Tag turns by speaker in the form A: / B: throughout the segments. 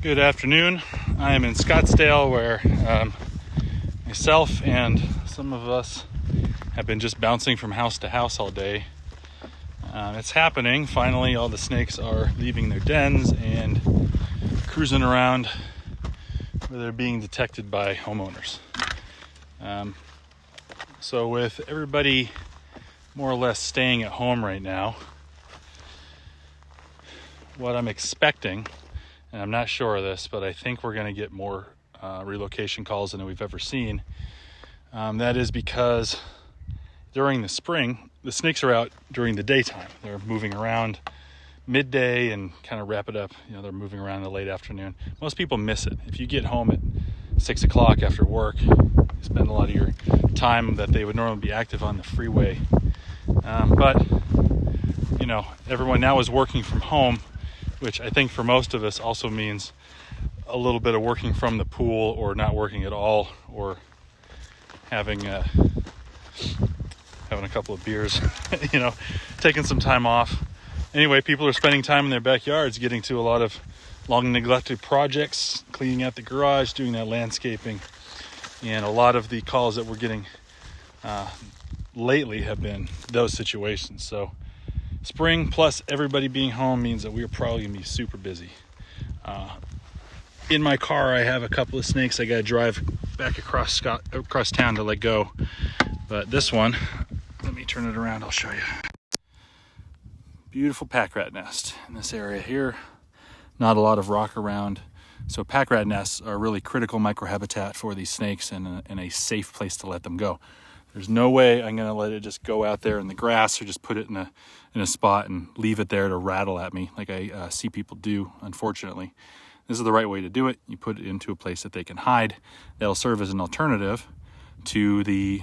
A: Good afternoon. I am in Scottsdale where myself and some of us have been just bouncing from house to house all day. It's happening. Finally, all the snakes are leaving their dens and cruising around where they're being detected by homeowners. So with everybody more or less staying at home right now, what I'm expecting, and I'm not sure of this, but I think we're going to get more relocation calls than we've ever seen. That is because during the spring, the snakes are out during the daytime. They're moving around midday and kind of wrap it up. They're moving around in the late afternoon. Most people miss it. If you get home at 6 o'clock after work, you spend a lot of your time that they would normally be active on the freeway. But everyone now is working from home, which I think for most of us also means a little bit of working from the pool or not working at all, or having a couple of beers, taking some time off. Anyway, people are spending time in their backyards, getting to a lot of long neglected projects, cleaning out the garage, doing that landscaping. And a lot of the calls that we're getting lately have been those situations. So spring plus everybody being home means that we're probably going to be super busy. In my car, I have a couple of snakes I got to drive back across town to let go. But this one, let me turn it around, I'll show you. Beautiful pack rat nest in this area here. Not a lot of rock around. So pack rat nests are really critical microhabitat for these snakes and a safe place to let them go. There's no way I'm going to let it just go out there in the grass or just put it in a spot and leave it there to rattle at me like I see people do, unfortunately. This is the right way to do it. You put it into a place that they can hide. That'll serve as an alternative to the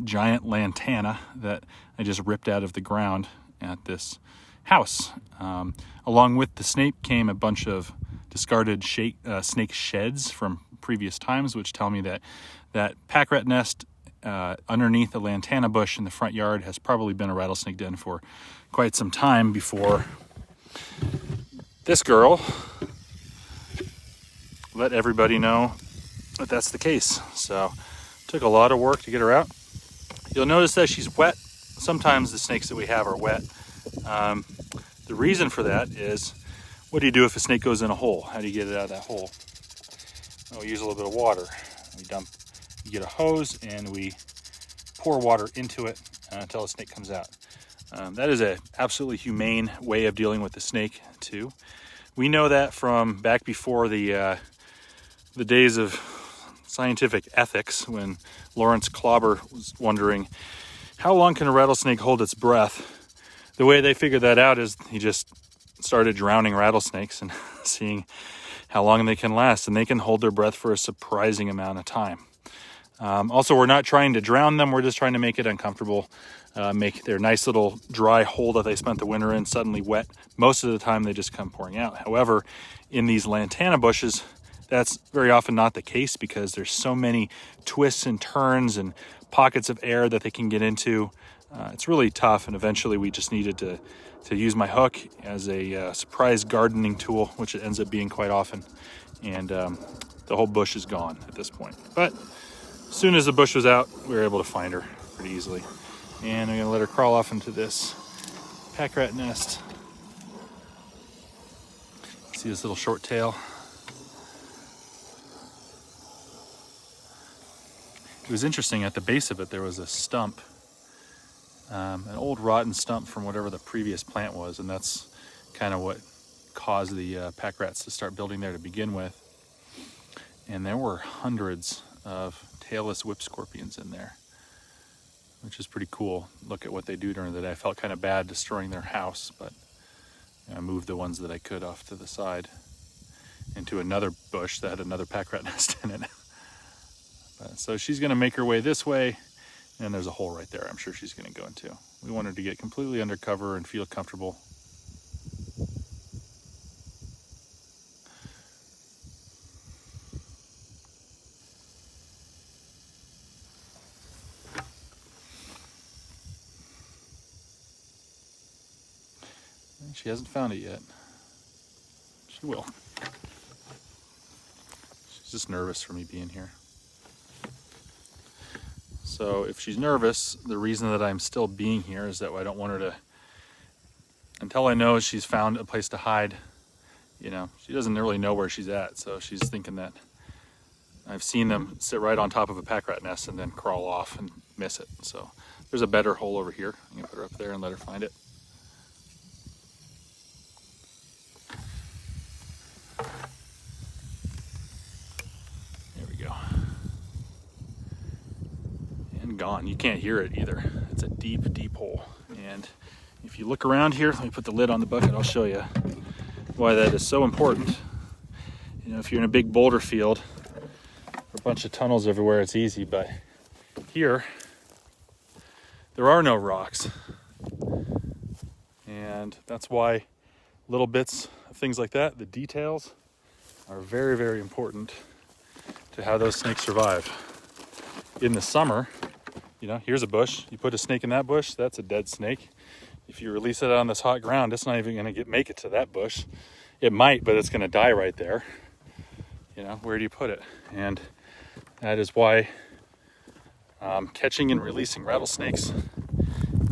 A: giant lantana that I just ripped out of the ground at this house. Along with the snake came a bunch of discarded snake sheds from previous times, which tell me that pack rat nest underneath a lantana bush in the front yard has probably been a rattlesnake den for quite some time before this girl let everybody know that that's the case. So took a lot of work to get her out. You'll notice that she's wet. Sometimes the snakes that we have are wet. The reason for that is, what do you do if a snake goes in a hole? How do you get it out of that hole? Well, we use a little bit of water. You get a hose and we pour water into it until the snake comes out. That is a absolutely humane way of dealing with the snake too. We know that from back before the days of scientific ethics, when Lawrence Klauber was wondering, how long can a rattlesnake hold its breath? The way they figured that out is he just started drowning rattlesnakes and seeing how long they can last, and they can hold their breath for a surprising amount of time. Also, we're not trying to drown them, we're just trying to make it uncomfortable, make their nice little dry hole that they spent the winter in suddenly wet. Most of the time they just come pouring out. However, in these lantana bushes, that's very often not the case because there's so many twists and turns and pockets of air that they can get into. It's really tough, and eventually we just needed to use my hook as a surprise gardening tool, which it ends up being quite often. And the whole bush is gone at this point. But as soon as the bush was out, we were able to find her pretty easily. And I'm going to let her crawl off into this pack rat nest. See this little short tail? It was interesting, at the base of it there was a stump, an old rotten stump from whatever the previous plant was, and that's kind of what caused the pack rats to start building there to begin with. And there were hundreds of tailless whip scorpions in there, which is pretty cool. Look at what they do during the day. I felt kind of bad destroying their house, but I moved the ones that I could off to the side into another bush that had another pack rat nest in it. So she's going to make her way this way, and there's a hole right there I'm sure she's going to go into. We want her to get completely under cover and feel comfortable. She hasn't found it yet. She will. just nervous for me being here. So if she's nervous, the reason that I'm still being here is that I don't want her to, until I know she's found a place to hide, you know, she doesn't really know where she's at. So she's thinking that I've seen them sit right on top of a pack rat nest and then crawl off and miss it. So there's a better hole over here. I'm gonna put her up there and let her find it. There we go. And gone. You can't hear it either. It's a deep, deep hole. And if you look around here, let me put the lid on the bucket, I'll show you why that is so important. You know, if you're in a big boulder field, a bunch of tunnels everywhere, it's easy, but here there are no rocks, and that's why little bits of things like that, the details, are very, very important to how those snakes survive. In the summer, you know, here's a bush, you put a snake in that bush, that's a dead snake. If you release it on this hot ground, it's not even going to make it to that bush. It might, but it's going to die right there. You know, where do you put it? And that is why catching and releasing rattlesnakes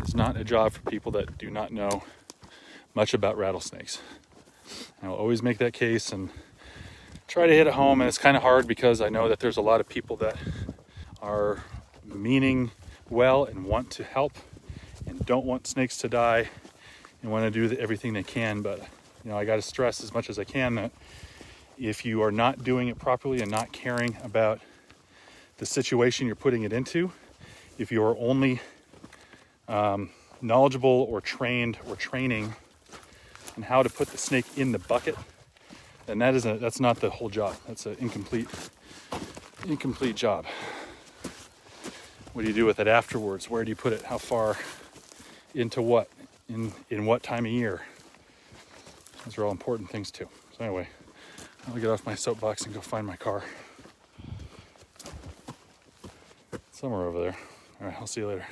A: is not a job for people that do not know much about rattlesnakes. I will always make that case and try to hit it home, and it's kind of hard because I know that there's a lot of people that are meaning well and want to help and don't want snakes to die and want to do everything they can, but you know, I got to stress as much as I can that if you are not doing it properly and not caring about the situation you're putting it into, if you are only knowledgeable or trained or training on how to put the snake in the bucket, then that's not the whole job. That's an incomplete job. What do you do with it afterwards? Where do you put it? How far into what? In what time of year? Those are all important things too. So anyway, I'll get off my soapbox and go find my car. Somewhere over there. All right, I'll see you later.